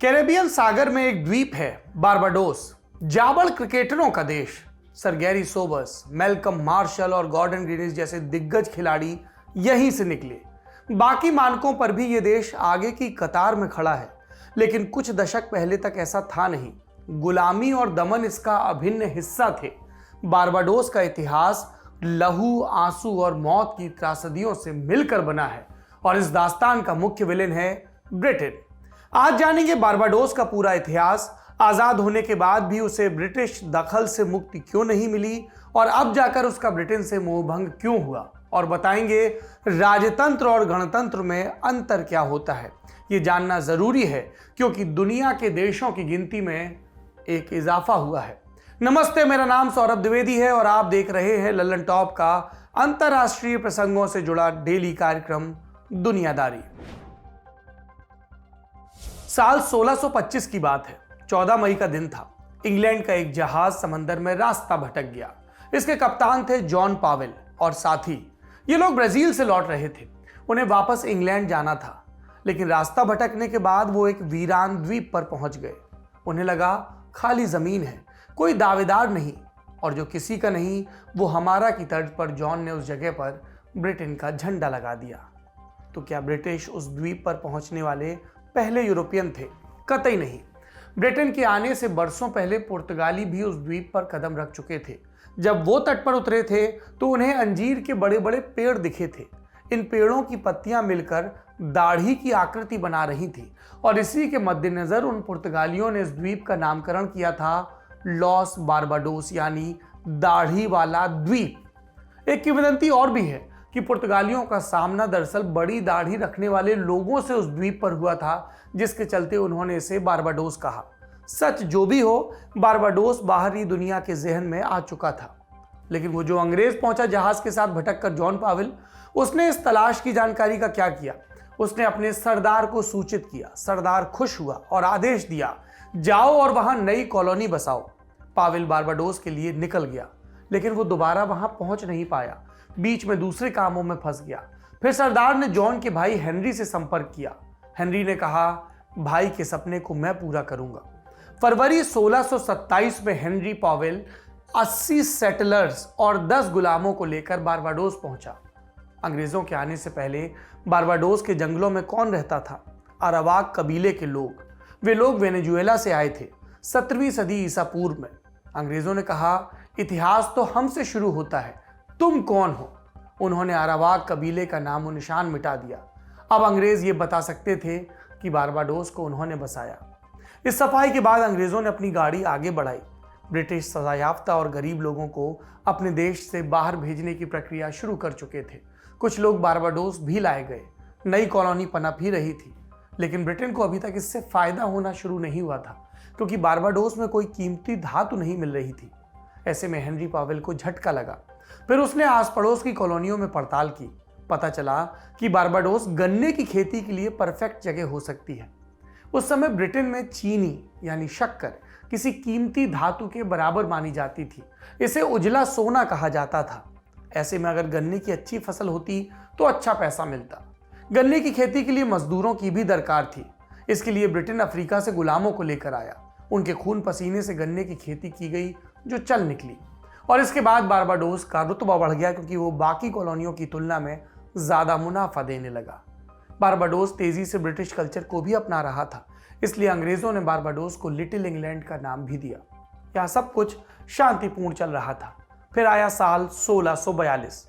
Caribbean सागर में एक द्वीप है बारबाडोस, जाबाज क्रिकेटरों का देश। Sir Garry Sobers, Malcolm martial और गॉर्डन ग्रीनिस जैसे दिग्गज खिलाड़ी यहीं से निकले। बाकी मानकों पर भी ये देश आगे की कतार में खड़ा है, लेकिन कुछ दशक पहले तक ऐसा था नहीं। गुलामी और दमन इसका अभिन्न हिस्सा थे। बारबाडोस का इतिहास लहू, आंसू और मौत की त्रासदियों से मिलकर बना है और इस दास्तान का मुख्य विलेन है ब्रिटेन। आज जानेंगे बारबाडोस का पूरा इतिहास, आजाद होने के बाद भी उसे ब्रिटिश दखल से मुक्ति क्यों नहीं मिली और अब जाकर उसका ब्रिटेन से मोहभंग क्यों हुआ, और बताएंगे राजतंत्र और गणतंत्र में अंतर क्या होता है। ये जानना जरूरी है क्योंकि दुनिया के देशों की गिनती में एक इजाफा हुआ है। नमस्ते, मेरा नाम सौरभ द्विवेदी है और आप देख रहे हैं लल्लन टॉप का अंतरराष्ट्रीय प्रसंगों से जुड़ा डेली कार्यक्रम दुनियादारी। साल 1625 की बात है। 14 मई का दिन था। इंग्लैंड का एक जहाज समंदर में रास्ता भटक गया। इसके कप्तान थे जॉन पावेल और साथी। ये लोग ब्राजील से लौट रहे थे। उन्हें वापस इंग्लैंड जाना था, लेकिन रास्ता भटकने के बाद वो एक वीरान द्वीप पर पहुंच गए। उन्हें लगा खाली जमीन है, कोई दावेदार नहीं, और जो किसी का नहीं वो हमारा की तर्ज पर जॉन ने उस जगह पर ब्रिटेन का झंडा लगा दिया। तो क्या ब्रिटिश उस द्वीप पर पहुंचने वाले पहले यूरोपियन थे? कतई नहीं। ब्रिटेन के आने से बरसों पहले पुर्तगाली भी उस द्वीप पर कदम रख चुके थे। जब वो तट पर उतरे थे तो उन्हें अंजीर के बड़े बड़े पेड़ दिखे थे। इन पेड़ों की पत्तियां मिलकर दाढ़ी की आकृति बना रही थी और इसी के मद्देनजर उन पुर्तगालियों ने इस द्वीप का नामकरण किया था लॉस बारबाडोस, यानी दाढ़ी वाला द्वीप। एक किंवदंती और भी है कि पुर्तगालियों का सामना दरअसल बड़ी दाढ़ी रखने वाले लोगों से उस द्वीप पर हुआ था, जिसके चलते उन्होंने इसे बारबाडोस कहा। सच जो भी हो, बारबाडोस बाहरी दुनिया के जहन में आ चुका था। लेकिन वो जो अंग्रेज पहुंचा जहाज के साथ भटक कर, जॉन पावेल, उसने इस तलाश की जानकारी का क्या किया? उसने अपने सरदार को सूचित किया। सरदार खुश हुआ और आदेश दिया, जाओ और वहां नई कॉलोनी बसाओ। पावेल बारबाडोस के लिए निकल गया, लेकिन वो दोबारा वहां पहुंच नहीं पाया। बीच में दूसरे कामों में फंस गया। फिर सरदार ने जॉन के भाई हेनरी से संपर्क किया। हेनरी ने कहा, भाई के सपने को मैं पूरा करूंगा। फरवरी 1627 में हेनरी पावेल 80 सेटलर्स और 10 गुलामों को लेकर बारबाडोस पहुंचा। अंग्रेजों के आने से पहले बारबाडोस के जंगलों में कौन रहता था? अरावाक कबीले के लोग। वे लोग वेनेजुएला से आए थे 17वीं सदी ईसा पूर्व में। अंग्रेजों ने कहा, इतिहास तो हमसे शुरू होता है, तुम कौन हो? उन्होंने अरावाक कबीले का नामो निशान मिटा दिया। अब अंग्रेज ये बता सकते थे कि बारबाडोस को उन्होंने बसाया। इस सफाई के बाद अंग्रेजों ने अपनी गाड़ी आगे बढ़ाई। ब्रिटिश सजायाफ्ता और गरीब लोगों को अपने देश से बाहर भेजने की प्रक्रिया शुरू कर चुके थे। कुछ लोग बारबाडोस भी लाए गए। नई कॉलोनी पनप ही रही थी, लेकिन ब्रिटेन को अभी तक इससे फायदा होना शुरू नहीं हुआ था, क्योंकि बारबाडोस में कोई कीमती धातु नहीं मिल रही थी। ऐसे में हेनरी पावेल को झटका लगा। फिर उसने आस पड़ोस की कॉलोनियों में पड़ताल की। पता चला कि बारबाडोस गन्ने की खेती के लिए परफेक्ट जगह हो सकती है। उस समय ब्रिटेन में चीनी यानी शक्कर किसी कीमती धातु के बराबर मानी जाती थी। इसे उजला सोना कहा जाता था। ऐसे में अगर गन्ने की अच्छी फसल होती तो अच्छा पैसा मिलता। गन्ने की खेती के लिए मजदूरों की भी दरकार थी। इसके लिए ब्रिटेन अफ्रीका से गुलामों को लेकर आया। उनके खून पसीने से गन्ने की खेती की गई, जो चल निकली। और इसके बाद बारबाडोस का रुतबा बढ़ गया, क्योंकि वो बाकी कॉलोनियों की तुलना में ज्यादा मुनाफा देने लगा। बारबाडोस तेजी से ब्रिटिश कल्चर को भी अपना रहा था, इसलिए अंग्रेजों ने बारबाडोस को लिटिल इंग्लैंड का नाम भी दिया। यहाँ सब कुछ शांतिपूर्ण चल रहा था। फिर आया साल 1642।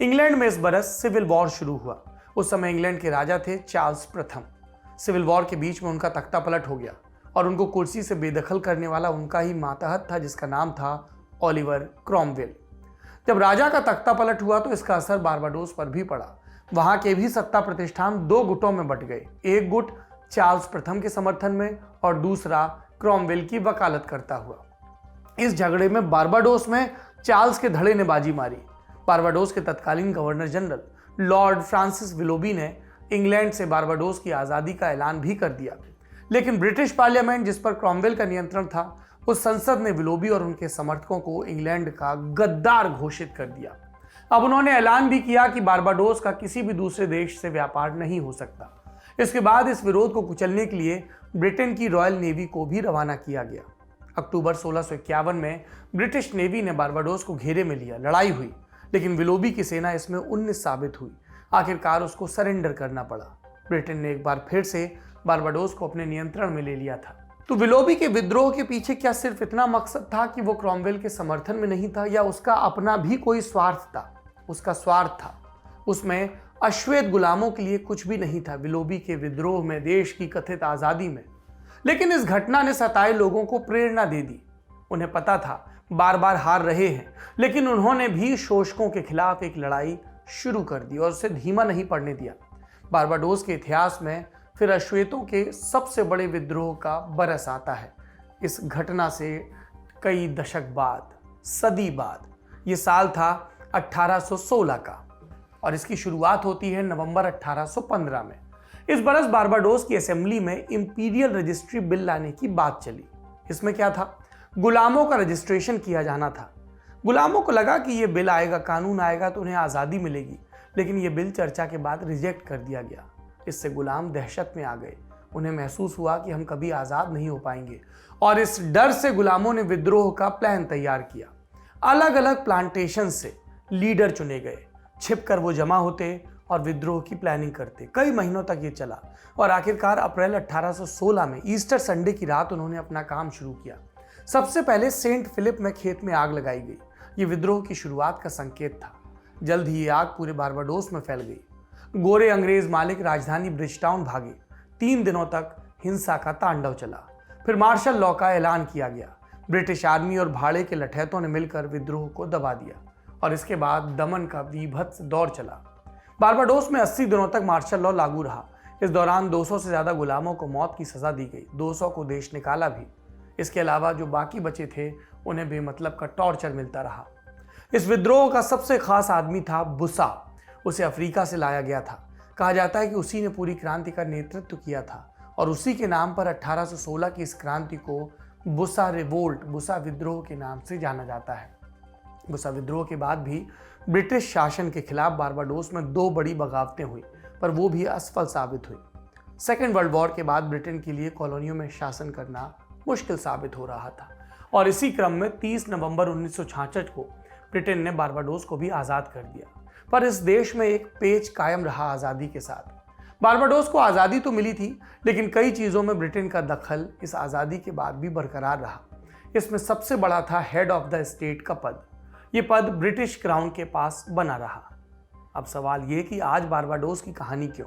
इंग्लैंड में इस बरस सिविल वॉर शुरू हुआ। उस समय इंग्लैंड के राजा थे चार्ल्स प्रथम। सिविल वॉर के बीच में उनका तख्ता पलट हो गया और उनको कुर्सी से बेदखल करने वाला उनका ही मातहत था, जिसका नाम था ओलिवर क्रॉमवेल। जब राजा का तख्ता पलट हुआ तो इसका असर बारबाडोस पर भी पड़ा। वहां के भी सत्ता प्रतिष्ठान दो गुटों में बंट गए। एक गुट चार्ल्स प्रथम के समर्थन में और दूसरा क्रॉमवेल की वकालत करता हुआ। इस झगड़े में बारबाडोस में चार्ल्स के धड़े ने बाजी मारी। बारबाडोस के तत्कालीन governor general Lord Francis Willoughby ने इंग्लैंड से बारबाडोस की आज़ादी का ऐलान भी कर दिया। लेकिन ब्रिटिश पार्लियामेंट, जिस पर क्रॉमवेल का नियंत्रण था, उस संसद ने विलोबी और उनके समर्थकों को इंग्लैंड का गद्दार घोषित कर दिया। अब उन्होंने ऐलान भी किया कि बारबाडोस का किसी भी दूसरे देश से व्यापार नहीं हो सकता। इसके बाद इस विरोध को कुचलने के लिए ब्रिटेन की रॉयल नेवी को भी रवाना किया गया। अक्टूबर 1651 में ब्रिटिश नेवी ने बारबाडोस को घेरे में लिया। लड़ाई हुई, लेकिन विलोबी की सेना इसमें 19 साबित हुई। आखिरकार उसको सरेंडर करना पड़ा। ब्रिटेन ने एक बार फिर से बारबाडोस को अपने नियंत्रण में ले लिया था। तो विलोबी के विद्रोह के पीछे क्या सिर्फ इतना मकसद था कि वो क्रॉमवेल के समर्थन में नहीं था, या उसका अपना भी कोई स्वार्थ था? उसका स्वार्थ था, उसमें अश्वेत गुलामों के लिए कुछ भी नहीं था। विलोबी के विद्रोह में, देश की कथित आजादी में। लेकिन इस घटना ने सताए लोगों को प्रेरणा दे दी। उन्हें पता था बार बार हार रहे हैं, लेकिन उन्होंने भी शोषकों के खिलाफ एक लड़ाई शुरू कर दी और उसे धीमा नहीं पड़ने दिया। बारबाडोस के इतिहास में फिर अश्वेतों के सबसे बड़े विद्रोह का बरस आता है। इस घटना से कई दशक बाद, सदी बाद, ये साल था 1816 का और इसकी शुरुआत होती है नवंबर 1815 में। इस बरस बारबाडोस की असेंबली में इंपीरियल रजिस्ट्री बिल लाने की बात चली। इसमें क्या था? गुलामों का रजिस्ट्रेशन किया जाना था। गुलामों को लगा कि ये बिल आएगा, कानून आएगा तो उन्हें आज़ादी मिलेगी, लेकिन ये बिल चर्चा के बाद रिजेक्ट कर दिया गया। इससे गुलाम दहशत में आ गए। उन्हें महसूस हुआ कि हम कभी आज़ाद नहीं हो पाएंगे, और इस डर से गुलामों ने विद्रोह का प्लान तैयार किया। अलग अलग प्लांटेशन से लीडर चुने गए। छिपकर वो जमा होते और विद्रोह की प्लानिंग करते। कई महीनों तक ये चला और आखिरकार अप्रैल 1816 में ईस्टर संडे की रात उन्होंने अपना काम शुरू किया। सबसे पहले सेंट फिलिप में खेत में आग लगाई गई। ये विद्रोह की शुरुआत का संकेत था। जल्द ही ये आग पूरे बारबाडोस में फैल गई। गोरे अंग्रेज मालिक राजधानी ब्रिजटाउन भागे। 3 दिनों तक हिंसा का तांडव चला। फिर मार्शल लॉ का ऐलान किया गया। ब्रिटिश आर्मी और भाड़े के लठैतों ने मिलकर विद्रोह को दबा दिया और इसके बाद दमन का वीभत्स दौर चला। बारबाडोस में 80 दिनों तक मार्शल लॉ लागू रहा। इस दौरान 200 से ज्यादा गुलामों को मौत की सजा दी गई। 200 को देश निकाला भी। इसके अलावा जो बाकी बचे थे उन्हें बेमतलब का टॉर्चर मिलता रहा। इस विद्रोह का सबसे खास आदमी था बुसा। उसे अफ्रीका से लाया गया था। कहा जाता है कि उसी ने पूरी क्रांति का नेतृत्व किया था और उसी के नाम पर 1816 की इस क्रांति को बुसा रिवोल्ट, बुसा विद्रोह के नाम से जाना जाता है। बुसा विद्रोह के बाद भी ब्रिटिश शासन के खिलाफ बारबाडोस में 2 बड़ी बगावतें हुई, पर वो भी असफल साबित हुई। सेकेंड वर्ल्ड वॉर के बाद ब्रिटेन के लिए कॉलोनियों में शासन करना मुश्किल साबित हो रहा था और इसी क्रम में 30 नवंबर 1966 को ब्रिटेन ने बारबाडोस को भी आज़ाद कर दिया। पर इस देश में एक पेच कायम रहा आज़ादी के साथ। बारबाडोस को आज़ादी तो मिली थी, लेकिन कई चीज़ों में ब्रिटेन का दखल इस आज़ादी के बाद भी बरकरार रहा। इसमें सबसे बड़ा था हेड ऑफ द स्टेट का पद। ये पद ब्रिटिश क्राउन के पास बना रहा। अब सवाल ये कि आज बारबाडोस की कहानी क्यों?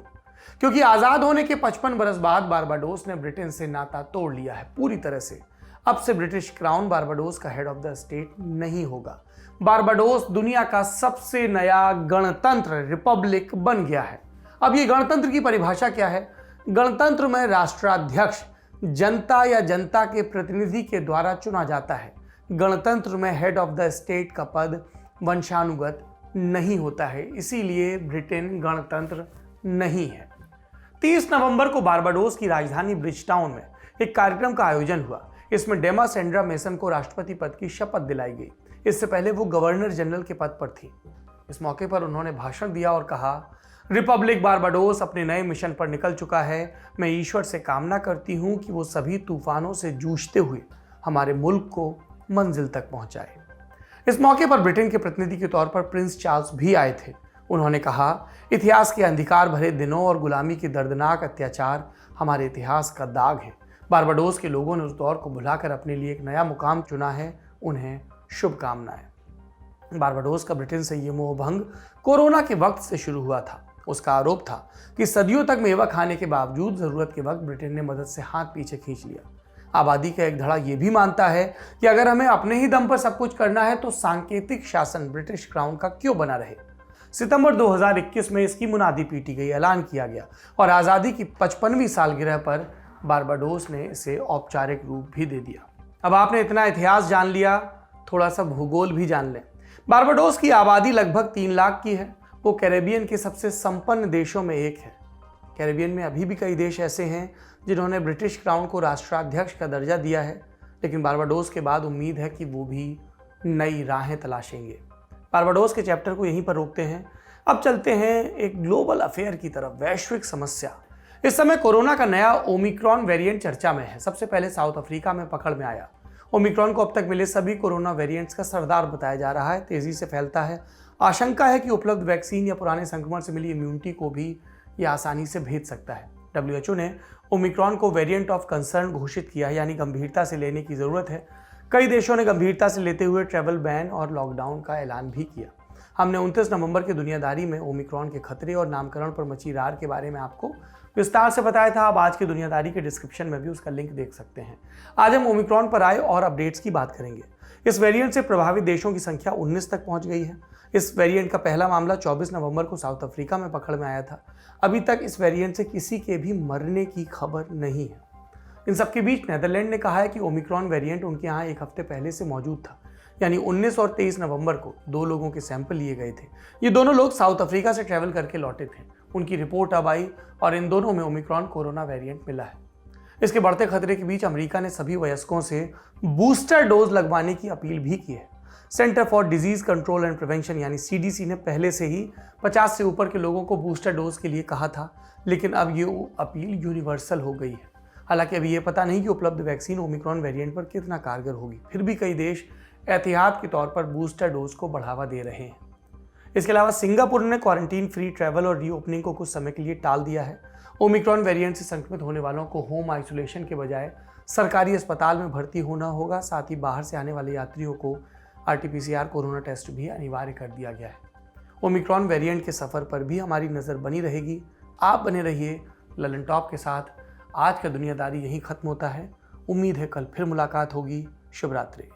क्योंकि आज़ाद होने के 55 बरस बाद बारबाडोस ने ब्रिटेन से नाता तोड़ लिया है पूरी तरह से। अब से ब्रिटिश क्राउन बारबाडोस का हेड ऑफ द स्टेट नहीं होगा। बारबाडोस दुनिया का सबसे नया गणतंत्र रिपब्लिक बन गया है। अब ये गणतंत्र की परिभाषा क्या है? गणतंत्र में राष्ट्राध्यक्ष जनता या जनता के प्रतिनिधि के द्वारा चुना जाता है। गणतंत्र में हेड ऑफ द स्टेट का पद वंशानुगत नहीं होता है, इसीलिए ब्रिटेन गणतंत्र नहीं है। 30 नवंबर को बारबाडोस की राजधानी ब्रिजटाउन में एक कार्यक्रम का आयोजन हुआ। इसमें डेमा सेंड्रा मेसन को राष्ट्रपति पद की शपथ दिलाई गई। इससे पहले वो गवर्नर जनरल के पद पर थी। इस मौके पर उन्होंने भाषण दिया और कहा, रिपब्लिक बारबाडोस अपने नए मिशन पर निकल चुका है। मैं ईश्वर से कामना करती हूँ कि वो सभी तूफानों से जूझते हुए हमारे मुल्क को मंजिल तक पहुंचाए। इस मौके पर ब्रिटेन के प्रतिनिधि के तौर पर प्रिंस चार्ल्स भी आए थे। उन्होंने कहा, इतिहास के अंधकार भरे दिनों और गुलामी के दर्दनाक अत्याचार हमारे इतिहास का दाग है। बारबाडोस के लोगों ने उस दौर को भुलाकर अपने लिए एक नया मुकाम चुना है। उन्हें शुभकामनाएं। बारबाडोस का ब्रिटेन से ये मोहभंग कोरोना के वक्त से शुरू हुआ था। उसका आरोप था कि सदियों तक मेवा खाने के बावजूद जरूरत के वक्त ब्रिटेन ने मदद से हाथ पीछे खींच लिया। आबादी का एक धड़ा यह भी मानता है कि अगर हमें अपने ही दम पर सब कुछ करना है तो सांकेतिक शासन ब्रिटिश क्राउन का क्यों बना रहे। सितंबर 2021 में इसकी मुनादी पीटी गई, ऐलान किया गया और आज़ादी की 55वीं सालगिरह पर बारबाडोस ने इसे औपचारिक रूप भी दे दिया। अब आपने इतना इतिहास जान लिया, थोड़ा सा भूगोल भी जान लें। बारबाडोस की आबादी लगभग 3 लाख की है। वो कैरेबियन के सबसे संपन्न देशों में एक है। कैरेबियन में अभी भी कई देश ऐसे हैं जिन्होंने ब्रिटिश क्राउन को राष्ट्राध्यक्ष का दर्जा दिया है, लेकिन बारबाडोस के बाद उम्मीद है कि वो भी नई राहें तलाशेंगे। बारबाडोस के चैप्टर को यहीं पर रोकते हैं। अब चलते हैं एक ग्लोबल अफेयर की तरफ, वैश्विक समस्या। इस समय कोरोना का नया ओमिक्रॉन वेरिएंट चर्चा में है। सबसे पहले साउथ अफ्रीका में पकड़ में आया ओमिक्रॉन को अब तक मिले सभी कोरोना वेरिएंट्स का सरदार बताया जा रहा है। तेजी से फैलता है। आशंका है कि उपलब्ध वैक्सीन या पुराने संक्रमण से मिली इम्यूनिटी को भी यह आसानी से भेज सकता है। WHO ने ओमिक्रॉन को वेरिएंट ऑफ कंसर्न घोषित किया है, यानी गंभीरता से लेने की जरूरत है। कई देशों ने गंभीरता से लेते हुए ट्रैवल बैन और लॉकडाउन का ऐलान भी किया। हमने 29 नवंबर की दुनियादारी में ओमिक्रॉन के खतरे और नामकरण पर मची रार के बारे में आपको विस्तार से बताया था। आप आज की दुनियादारी के डिस्क्रिप्शन में भी उसका लिंक देख सकते हैं। आज हम ओमिक्रॉन पर आए और अपडेट्स की बात करेंगे। इस वेरिएंट से प्रभावित देशों की संख्या 19 तक पहुंच गई है। इस वेरिएंट का पहला मामला 24 नवंबर को साउथ अफ्रीका में पकड़ में आया था। अभी तक इस वेरिएंट से किसी के भी मरने की खबर नहीं है। इन सबके बीच नेदरलैंड ने कहा है कि ओमिक्रॉन वेरिएंट उनके यहाँ एक हफ्ते पहले से मौजूद था, यानी 19 और 23 नवंबर को 2 लोगों के सैंपल लिए गए थे। ये दोनों लोग साउथ अफ्रीका से ट्रैवल करके लौटे थे। उनकी रिपोर्ट अब आई और इन दोनों में ओमिक्रॉन कोरोना वेरिएंट मिला है। इसके बढ़ते खतरे के बीच अमेरिका ने सभी वयस्कों से बूस्टर डोज लगवाने की अपील भी की है। Centre for disease control and prevention यानी CDC ने पहले से ही 50 से ऊपर के लोगों को बूस्टर डोज के लिए कहा था, लेकिन अब ये अपील यूनिवर्सल हो गई है। हालांकि अभी ये पता नहीं कि उपलब्ध वैक्सीन ओमिक्रॉन वेरिएंट पर कितना कारगर होगी। फिर भी कई देश एहतियात के तौर पर बूस्टर डोज को बढ़ावा दे रहे हैं। इसके अलावा सिंगापुर ने क्वारंटीन फ्री ट्रैवल और रीओपनिंग को कुछ समय के लिए टाल दिया है। ओमिक्रॉन वेरिएंट से संक्रमित होने वालों को होम आइसोलेशन के बजाय सरकारी अस्पताल में भर्ती होना होगा। साथ ही बाहर से आने वाले यात्रियों को RT-PCR कोरोना टेस्ट भी अनिवार्य कर दिया गया है। ओमिक्रॉन वेरिएंट के सफर पर भी हमारी नजर बनी रहेगी। आप बने रहिए ललन टॉप के साथ। आज का दुनियादारी यहीं खत्म होता है। उम्मीद है कल फिर मुलाकात होगी। शुभ रात्रि।